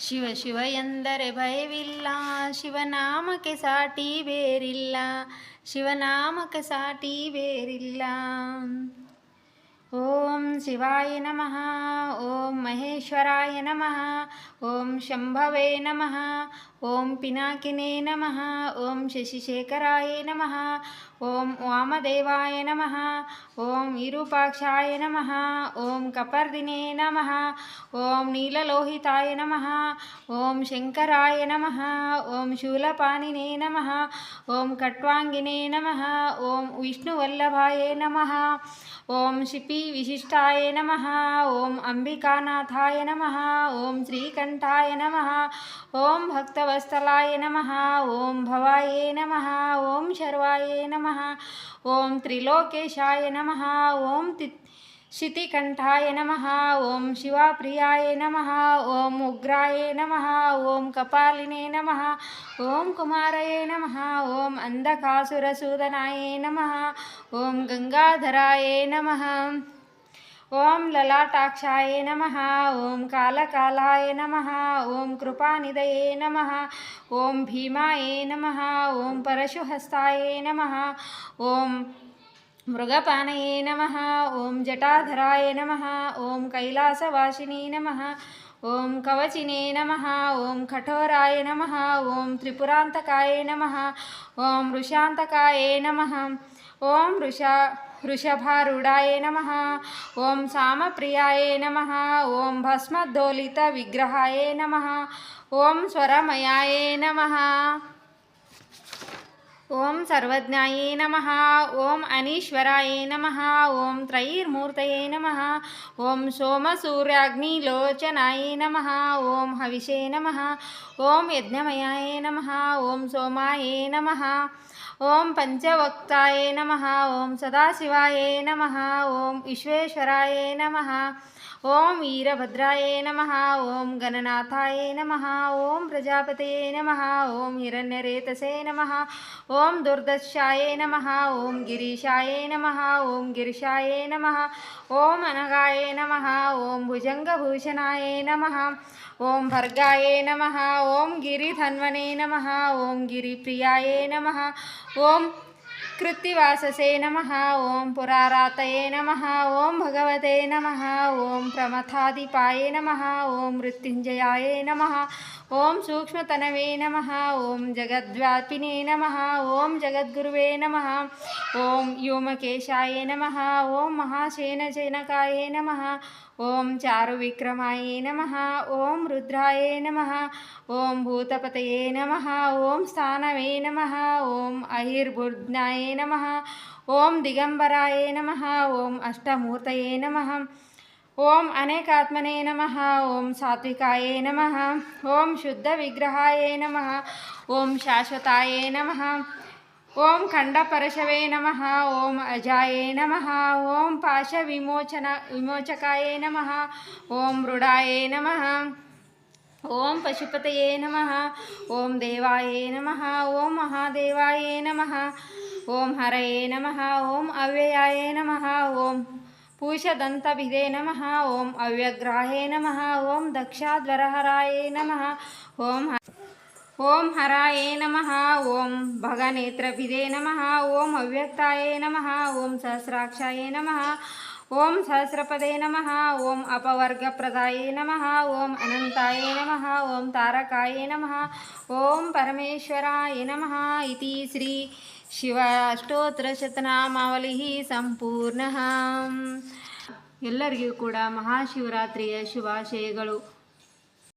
ಶಿವ ಶಿವ ಎಂದರೆ ಭಯವಿಲ್ಲ, ಶಿವನಾಮಕ್ಕೆ ಸಾಟಿ ಬೇರಿಲ್ಲ, ಶಿವನಾಮಕ್ಕೆ ಸಾಟಿ ಬೇರಿಲ್ಲ. ಓಂ ಶಿವಾಯ ನಮಃ, ಓಂ ಮಹೇಶ್ವರಾಯ ನಮಃ, ಓಂ ಶಂಭವೇ ನಮಃ, ಓಂ ಪಿನಾಕಿನೇ ನಮಃ, ಓಂ ಶಶಿಶೇಖರಾಯ ನಮಃ, ಓಂ ವಾಮದೇವಾಯ ನಮಃ, ಓಂ ವಿರೂಪಾಕ್ಷಾಯ ನಮಃ, ಓಂ ಕಪರ್ದಿನೇ ನಮಃ, ಓಂ ನೀಲಲೋಹಿತಾಯ ನಮಃ, ಓಂ ಶಂಕರಾಯ ನಮಃ, ಓಂ ಶೂಲಪಾಣಿನೇ ನಮಃ, ಓಂ ಖಟ್ವಾಂಗಿನೇ ನಮಃ, ಓಂ ವಿಷ್ಣುವಲ್ಲಭಾಯ ನಮಃ, ಓಂ ಶಿಪಿ ವಿಶಿಷ್ಟಾಯ ನಮಃ, ಓಂ ಅಂಬಿಕಾನಾಥಾಯ ನಮಃ, ಓಂ ಶ್ರೀಕಂಠಾಯ ನಮಃ, ಓಂ ಭಕ್ತವತ್ಸಲಾಯ ನಮಃ, ಓಂ ಭವಾಯ ನಮಃ, ಓಂ ಶರ್ವಾಯ ನಮಃ, ಓಂ ತ್ರಿಲೋಕೇಶಾಯ ನಮಃ, ಓಂ ಶಿತಿಕಂಠಾಯ ನಮಃ, ಓಂ ಶಿವಪ್ರಿಯಾಯ ನಮಃ, ಓಂ ಉಗ್ರಾಯ ನಮಃ, ಓಂ ಕಪಾಲಿನೇ ನಮಃ, ಓಂ ಕುಮಾರಯೇ ನಮಃ, ಓಂ ಅಂಧಕಾಸುರಸೂದನಾಯ ನಮಃ, ಓಂ ಗಂಗಾಧರಾಯ ನಮಃ, ಓಂ ಲಲಾಟಾಕ್ಷಾಯ ನಮಃ, ಓಂ ಕಾಲಕಾಲಾಯ ನಮಃ, ಓಂ ಕೃಪಾನಿಧಯೇ ನಮಃ, ಓಂ ಭೀಮಾಯ ನಮಃ, ಓಂ ಪರಶುಹಸ್ತಾಯ ನಮಃ, ಓಂ ಮೃಗಪಾನಯೇ ನಮಃ, ಓಂ ಜಟಾಧರಾಯ ನಮಃ, ಓಂ ಕೈಲಾಸವಾಸಿನೇ ನಮಃ, ಓಂ ಕವಚಿನೇ ನಮಃ, ಓಂ ಕಠೋರಾಯ ನಮಃ, ಓಂ ತ್ರಿಪುರಾಂತಕಾಯ ನಮಃ, ಓಂ ವೃಷಾಂತಕಾಯ ನಮಃ, ಓಂ ವೃಷಭಾರೂಢಾಯ ನಮಃ, ಓಂ ಸಾಮಪ್ರಿಯಾಯ ನಮಃ, ಓಂ ಭಸ್ಮೋದ್ದೋಲಿತ ವಿಗ್ರಹಾಯ ನಮಃ, ಓಂ ಸ್ವರಮಯಾಯ ನಮಃ, ಓಂ ಸರ್ವಜ್ಞಾಯ ನಮಃ, ಓಂ ಅನೀಶ್ವರಾಯ ನಮಃ, ಓಂ ತ್ರೈರ್ಮೂರ್ತಯೇ ನಮಃ, ಓಂ ಸೋಮಸೂರ್ಯಾಗ್ನಿಲೋಚನಾಯ ನಮಃ, ಓಂ ಹವಿಷೇ ನಮಃ, ಓಂ ಯಜ್ಞಮಯಾಯ ನಮಃ, ಓಂ ಸೋಮಾಯ ನಮಃ, ಓಂ ಪಂಚವಕ್ತಾಯ ನಮಃ, ಓಂ ಸದಾಶಿವಾಯ ನಮಃ, ಓಂ ವಿಶ್ವೇಶ್ವರಾಯ ನಮಃ, ಓಂ ವೀರಭದ್ರಾಯ ನಮಃ, ಓಂ ಗಣನಾಥಾಯ ನಮಃ, ಓಂ ಪ್ರಜಾಪತಯೇ ನಮಃ, ಓಂ ಹಿರಣ್ಯರೇತಸೇ ನಮಃ, ಓಂ ದುರ್ದರ್ಶಾಯ ನಮಃ, ಓಂ ಗಿರೀಶಾಯ ನಮಃ, ಓಂ ಗಿರಿಶಾಯ ನಮಃ, ಓಂ ಅನಗಾಯ ನಮಃ, ಓಂ ಭುಜಂಗಭೂಷಣಾಯ ನಮಃ, ಓಂ ಭರ್ಗಾಯ ನಮಃ, ಓಂ ಗಿರಿಧನ್ವನೇ ನಮಃ, ಓಂ ಗಿರಿಪ್ರಿಯಾಯ ನಮಃ, ಓಂ ಕೃತ್ತಿವಾಸಸೇ ನಮಃ, ಓಂ ಪುರಾರಾತಯೇ ನಮಃ, ಓಂ ಭಗವತೆ ನಮಃ, ಓಂ ಪ್ರಮಥಾಧಿಪಾಯ ನಮಃ, ಓಂ ಮೃತ್ಯುಂಜಯಾಯ ನಮಃ, ಓಂ ಸೂಕ್ಷ್ಮತನವೇ ನಮಃ, ಓಂ ಜಗದ್ವ್ಯಾಪಿನೇ ನಮಃ, ಓಂ ಜಗದ್ಗುರುವೇ ನಮಃ, ಓಂ ವ್ಯೋಮಕೇಶಾಯ ನಮಃ, ಓಂ ಮಹಾಶೇನಜನಕಾಯ ನಮಃ, ಓಂ ಚಾರುವಿಕ್ರಮಾಯ ನಮಃ, ಓಂ ರುದ್ರಾಯ ನಮಃ, ಓಂ ಭೂತಪತಯೇ ನಮಃ, ಓಂ ಸ್ಥಾನವೇ ನಮಃ, ಓಂ ಅಹಿರ್ಬುರ್ಜ್ಞಾಯ ನಮಃ, ಓಂ ದಿಗಂಬರಾಯ ನಮಃ, ಓಂ ಅಷ್ಟಮೂರ್ತಯೇ ನಮಃ, ಓಂ ಅನೇಕಾತ್ಮನೇ ನಮಃ, ಓಂ ಸಾತ್ವಿಕಾಯ ನಮಃ, ಓಂ ಶುದ್ಧ ವಿಗ್ರಹಾಯ ನಮಃ, ಓಂ ಶಾಶ್ವತಾಯ ನಮಃ, ಓಂ ಖಂಡಪರಶವೇ ನಮಃ, ಓಂ ಅಜಾಯ ನಮಃ, ಓಂ ವಿಮೋಚಕಾಯ ನಮಃ, ಓಂ ಮೃಡಾಯ ನಮಃ, ಓಂ ಪಶುಪತಯೇ ನಮಃ, ಓಂ ದೇವಾಯ ನಮಃ, ಓಂ ಮಹಾದೇವಾಯ ನಮಃ, ಓಂ ಹರಯೇ ನಮಃ, ಓಂ ಅವ್ಯಯಾಯ ನಮಃ, ಓಂ ಪೂಷದಂತಭಿಧೇ ನಮಃ, ಓಂ ಅವ್ಯಗ್ರಾಹೇ ನಮಃ, ಓಂ ದಕ್ಷಾಧ್ವರಹರಾಯ ನಮಃ, ಓಂ ಹರಾಯ ನಮಃ, ಓಂ ಭಗನೇತ್ರಭಿಧೇ ನಮಃ, ಓಂ ಅವ್ಯಕ್ತಾಯ ನಮಃ, ಓಂ ಸಹಸ್ರಾಕ್ಷಾಯ ನಮಃ, ಓಂ ಸಹಸ್ರಪದೇ ನಮಃ, ಓಂ ಅಪವರ್ಗಪ್ರದಾಯ ನಮಃ, ಓಂ ಅನಂತಾಯ ನಮಃ, ಓಂ ತಾರಕಾಯ ನಮಃ, ಓಂ ಪರಮೇಶ್ವರಾಯ ನಮಃ. ಇತಿ ಶ್ರೀ ಶಿವ ಅಷ್ಟೋತ್ತರಶತನಾಮಾವಳಿ ಸಂಪೂರ್ಣ. ಎಲ್ಲರಿಗೂ ಕೂಡ ಮಹಾಶಿವರಾತ್ರಿಯ ಶುಭಾಶಯಗಳು.